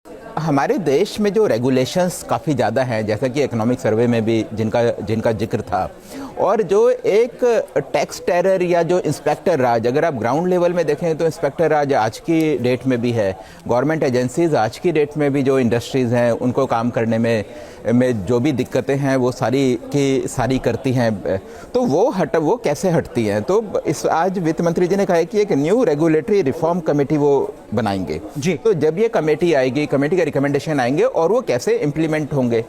हमारे देश में जो रेगुलेशंस काफ़ी ज़्यादा हैं, जैसा कि इकोनॉमिक सर्वे में भी जिनका जिनका जिक्र था, और जो एक टैक्स टेरर या जो इंस्पेक्टर राज, अगर आप ग्राउंड लेवल में देखें तो इंस्पेक्टर राज आज की डेट में भी है। गवर्नमेंट एजेंसीज आज की डेट में भी जो इंडस्ट्रीज़ हैं उनको काम करने में जो भी दिक्कतें हैं वो सारी की सारी करती हैं, तो वो कैसे हटती हैं। तो इस आज वित्त मंत्री जी ने कहा है कि एक न्यू रेगुलेटरी रिफॉर्म कमेटी वो बनाएंगे जी। तो जब ये कमेटी आएगी, कमेटी के रिकमेंडेशन आएंगे और वो कैसे इम्प्लीमेंट होंगे।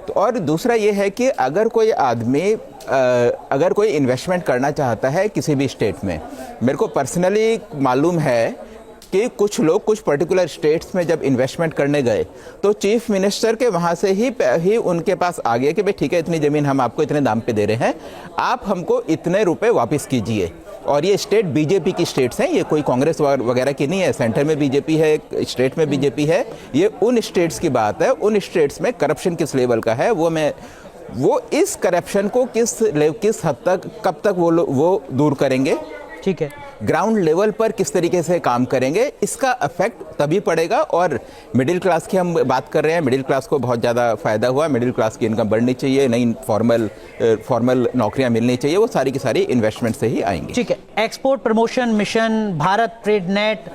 तो और दूसरा ये है कि अगर कोई आदमी अगर कोई इन्वेस्टमेंट करना चाहता है किसी भी स्टेट में, मेरे को पर्सनली मालूम है कि कुछ लोग कुछ पर्टिकुलर स्टेट्स में जब इन्वेस्टमेंट करने गए तो चीफ मिनिस्टर के वहाँ से ही उनके पास आ गया कि भाई ठीक है, इतनी ज़मीन हम आपको इतने दाम पे दे रहे हैं, आप हमको इतने रुपए वापस कीजिए। और ये स्टेट बीजेपी की स्टेट्स हैं, ये कोई कांग्रेस वगैरह की नहीं है। सेंटर में बीजेपी है, स्टेट में बीजेपी है। ये उन स्टेट्स की बात है, उन स्टेट्स में करप्शन किस लेवल का है वो इस करप्शन को किस हद तक, कब तक वो दूर करेंगे, ठीक है, ग्राउंड लेवल पर किस तरीके से काम करेंगे, इसका इफेक्ट तभी पड़ेगा। और मिडिल क्लास की हम बात कर रहे हैं, मिडिल क्लास को बहुत ज़्यादा फायदा हुआ। मिडिल क्लास की इनकम बढ़नी चाहिए, नई फॉर्मल नौकरियां मिलनी चाहिए, वो सारी की सारी इन्वेस्टमेंट से ही आएंगी। ठीक है, export promotion mission, Bharat trade net,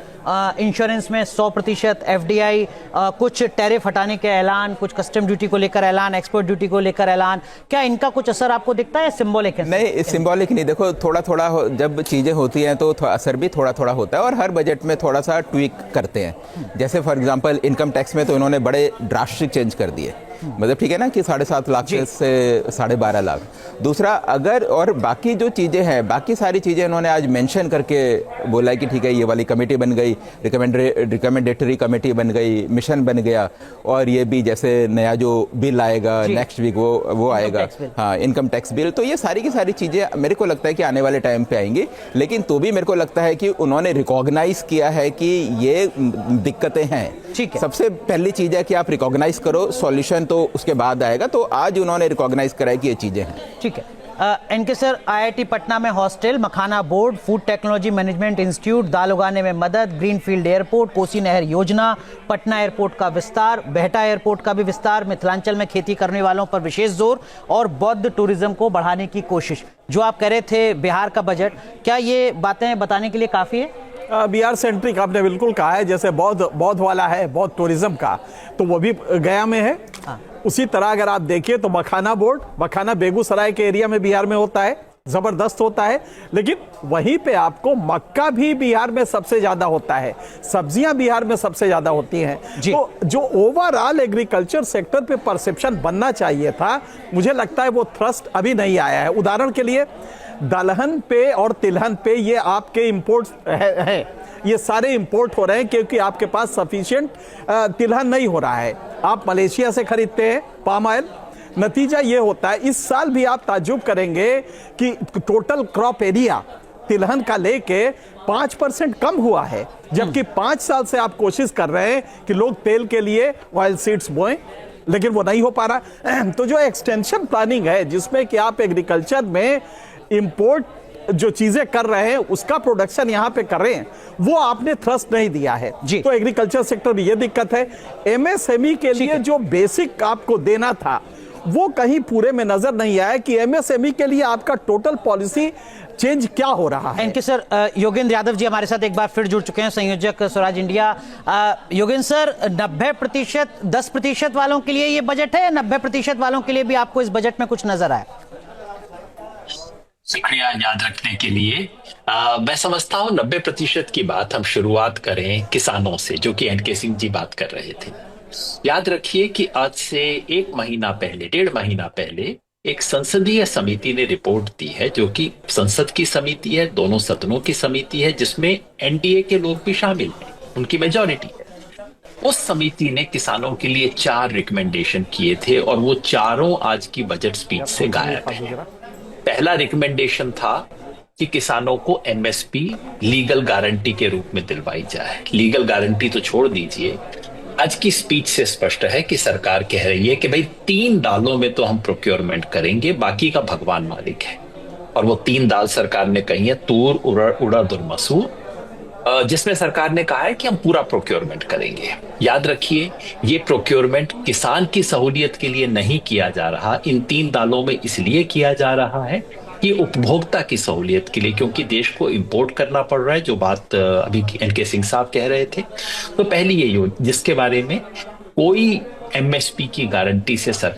insurance में 100% एफडीआई, कुछ टैरिफ हटाने के ऐलान, कुछ कस्टम ड्यूटी को लेकर ऐलान, एक्सपोर्ट ड्यूटी को लेकर ऐलान, क्या इनका कुछ असर आपको दिखता है? सिंबॉलिक है? नहीं, सिंबॉलिक नहीं। देखो, थोड़ा थोड़ा जब चीज़ें होती हैं तो असर भी थोड़ा थोड़ा होता है, और हर बजट में थोड़ा सा ट्वीक करते हैं। जैसे फॉर एग्जांपल इनकम टैक्स में तो इन्होंने बड़े ड्रास्टिक चेंज कर दिए, मतलब ठीक है ना, कि 7.5 लाख से 12.5 लाख। दूसरा, अगर और बाकी जो चीज़ें हैं, बाकी सारी चीज़ें इन्होंने आज मेंशन करके बोला है कि ठीक है, ये वाली कमेटी बन गई, रिकमेंडेटरी कमेटी बन गई, मिशन बन गया, और ये भी जैसे नया जो बिल आएगा नेक्स्ट वीक वो आएगा, हाँ, इनकम टैक्स बिल। तो ये सारी की सारी चीज़ें मेरे को लगता है कि आने वाले टाइम पे आएंगी। लेकिन तो भी मेरे को लगता है कि उन्होंने रिकॉग्नाइज किया है कि ये दिक्कतें हैं। ठीक है, सबसे पहली चीज़ है कि आप रिकॉग्नाइज करो, सॉल्यूशन तो उसके बाद आएगा। तो आज उन्होंने रिकॉग्नाइज कराया कि ये चीजें हैं। ठीक है, एनके सर, आईआईटी पटना में hostel, makhana board, food technology management institute, दाल उगाने में मदद, ग्रीनफील्ड एयरपोर्ट, कोसी नहर योजना, पटना एयरपोर्ट का विस्तार, बेहटा एयरपोर्ट का भी विस्तार, मिथिलांचल में खेती करने वालों पर विशेष जोर, और बौद्ध टूरिज्म को बढ़ाने की कोशिश। जो आप कह रहे थे बिहार का बजट, क्या ये बातें बताने के लिए काफी है? बिहार सेंट्रिक आपने बिल्कुल कहा है। जैसे बौद्ध वाला है, बौद्ध टूरिज्म का, तो वो भी गया में है। हाँ। उसी तरह अगर आप देखिए तो मखाना बोर्ड, मखाना बेगूसराय के एरिया में बिहार में होता है, जबरदस्त होता है। लेकिन वहीं पे आपको मक्का भी बिहार में सबसे ज्यादा होता है, सब्जियां बिहार में सबसे ज्यादा होती हैं। तो जो ओवरऑल एग्रीकल्चर सेक्टर पे परसेप्शन बनना चाहिए था, मुझे लगता है वो थ्रस्ट अभी नहीं आया है। उदाहरण के लिए दलहन पे और तिलहन पे ये आपके इंपोर्ट है, ये सारे इंपोर्ट हो रहे हैं क्योंकि आपके पास सफिशिएंट तिलहन नहीं हो रहा है। आप मलेशिया से खरीदते हैं पाम ऑयल। नतीजा ये होता है, इस साल भी आप ताज्जुब करेंगे कि टोटल क्रॉप एरिया तिलहन का लेके 5% कम हुआ है, जबकि 5 साल से आप कोशिश कर रहे हैं कि लोग तेल के लिए ऑयल सीड्स बोएं, लेकिन वो नहीं हो पा रहा। तो जो एक्सटेंशन प्लानिंग है, जिसमें कि आप एग्रीकल्चर में इंपोर्ट जो चीजें कर रहे हैं उसका प्रोडक्शन यहां पे कर रहे हैं, वो आपने थ्रस्ट नहीं दिया है। तो एग्रीकल्चर सेक्टर में ये दिक्कत है। एमएसएमई के लिए जो बेसिक आपको देना था वो कहीं पूरे में नजर नहीं आया कि एमएसएमई के लिए आपका टोटल पॉलिसी चेंज क्या हो रहा है। इनके सर, योगेंद्र यादव जी हमारे साथ एक बार फिर जुड़ चुके हैं, संयोजक स्वराज इंडिया। योगेंद्र सर, 90% 10% वालों के लिए ये बजट है, या 90% वालों के लिए भी आपको इस बजट में कुछ नजर आया? शुक्रिया याद रखने के लिए। मैं समझता हूं 90% की बात हम शुरुआत करें किसानों से, जो कि एनके सिंह जी बात कर रहे थे। याद रखिए कि आज से 1 महीना पहले, 1.5 महीना पहले एक संसदीय समिति ने रिपोर्ट दी है, जो कि संसद की समिति है, दोनों सदनों की समिति है, जिसमें एनडीए के लोग भी शामिल हैं, उनकी मेजॉरिटी है। उस समिति ने किसानों के लिए 4 रिकमेंडेशन किए थे, और वो चारों आज की बजट स्पीच से गायब है। पहला रिकमेंडेशन था कि किसानों को एमएसपी लीगल गारंटी के रूप में दिलवाई जाए। लीगल गारंटी तो छोड़ दीजिए, आज की स्पीच से स्पष्ट है कि सरकार कह रही है कि भाई 3 दालों में तो हम प्रोक्योरमेंट करेंगे, बाकी का भगवान मालिक है। और वो 3 दाल सरकार ने कही है, तूर, उड़द और मसूर। जिसमें सरकार ने कहा है कि हम पूरा प्रोक्योरमेंट करेंगे। याद रखिए, ये प्रोक्योरमेंट किसान की सहूलियत के लिए नहीं किया जा रहा, इन 3 दालों में इसलिए किया जा रहा है कि उपभोक्ता की सहूलियत के लिए, क्योंकि देश को इंपोर्ट करना पड़ रहा है, जो बात अभी एनके सिंह साहब कह रहे थे। तो पहली ये जिसके बारे में कोई एमएसपी की गारंटी से सरकार